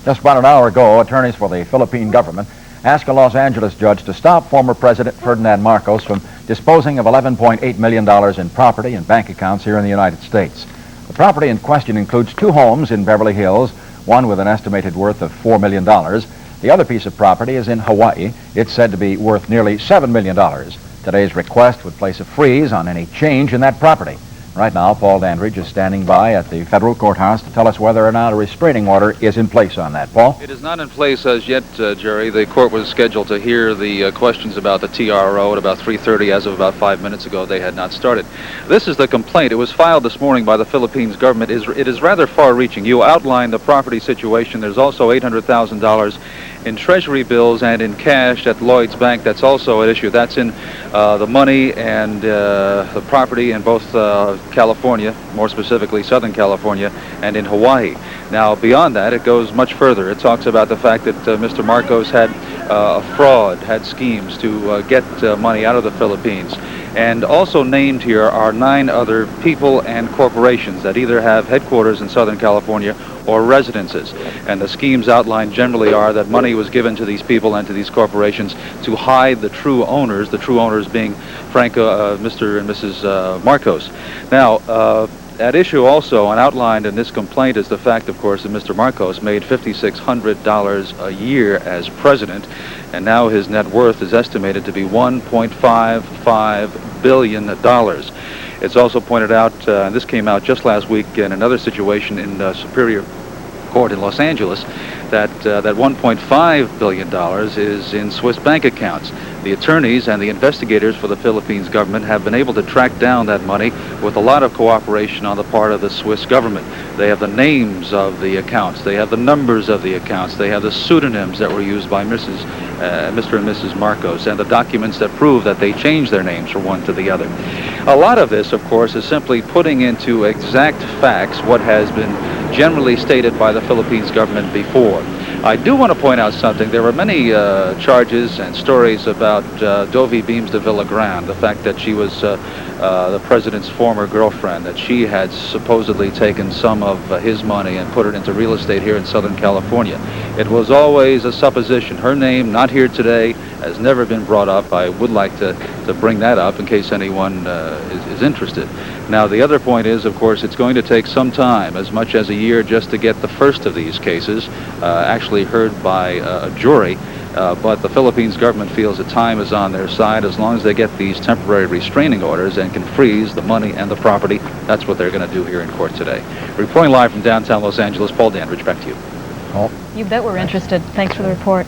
Just about an hour ago, attorneys for the Philippine government asked a Los Angeles judge to stop former President Ferdinand Marcos from disposing of $11.8 million in property and bank accounts here in the United States. The property in question includes 2 homes in Beverly Hills, one with an estimated worth of $4 million. The other piece of property is in Hawaii. It's said to be worth nearly $7 million. Today's request would place a freeze on any change in that property. Right now, Paul Dandridge is standing by at the federal courthouse to tell us whether or not a restraining order is in place on that. Paul? It is not in place as yet, Jerry. The court was scheduled to hear the questions about the TRO at about 3:30. As of about 5 minutes ago, they had not started. This is the complaint. It was filed this morning by the Philippines government. It is rather far-reaching. You outlined the property situation. There's also $800,000 in treasury bills and in cash at Lloyd's Bank. That's also at issue. That's in the money and the property in both California, more specifically Southern California, and in Hawaii. Now, beyond that, it goes much further. It talks about the fact that Mr. Marcos had a fraud, had schemes to get money out of the Philippines. And also named here are 9 other people and corporations that either have headquarters in Southern California or residences. And the schemes outlined generally are that money was given to these people and to these corporations to hide the true owners being Mr. and Mrs. Marcos. Now, at issue also and outlined in this complaint is the fact, of course, that Mr. Marcos made $5,600 a year as president, and now his net worth is estimated to be $1.55 billion. It's also pointed out, and this came out just last week in another situation in Superior Court in Los Angeles, that $1.5 billion is in Swiss bank accounts. The attorneys and the investigators for the Philippines government have been able to track down that money with a lot of cooperation on the part of the Swiss government. They have the names of the accounts, they have the numbers of the accounts, they have the pseudonyms that were used by Mr. and Mrs. Marcos, and the documents that prove that they changed their names from one to the other. A lot of this, of course, is simply putting into exact facts what has been generally stated by the Philippines government before. I do want to point out something. There were many charges and stories about Dovie Beams de Villagrán, the fact that she was the president's former girlfriend, that she had supposedly taken some of his money and put it into real estate here in Southern California. It was always a supposition. Her name, not here today, has never been brought up. I would like to bring that up in case anyone is interested. Now, the other point is, of course, it's going to take some time, as much as a year, just to get the first of these cases actually heard by a jury. But the Philippines government feels that time is on their side. As long as they get these temporary restraining orders and can freeze the money and the property, that's what they're going to do here in court today. Reporting live from downtown Los Angeles, Paul Dandridge, back to you. You bet we're interested. Thanks for the report.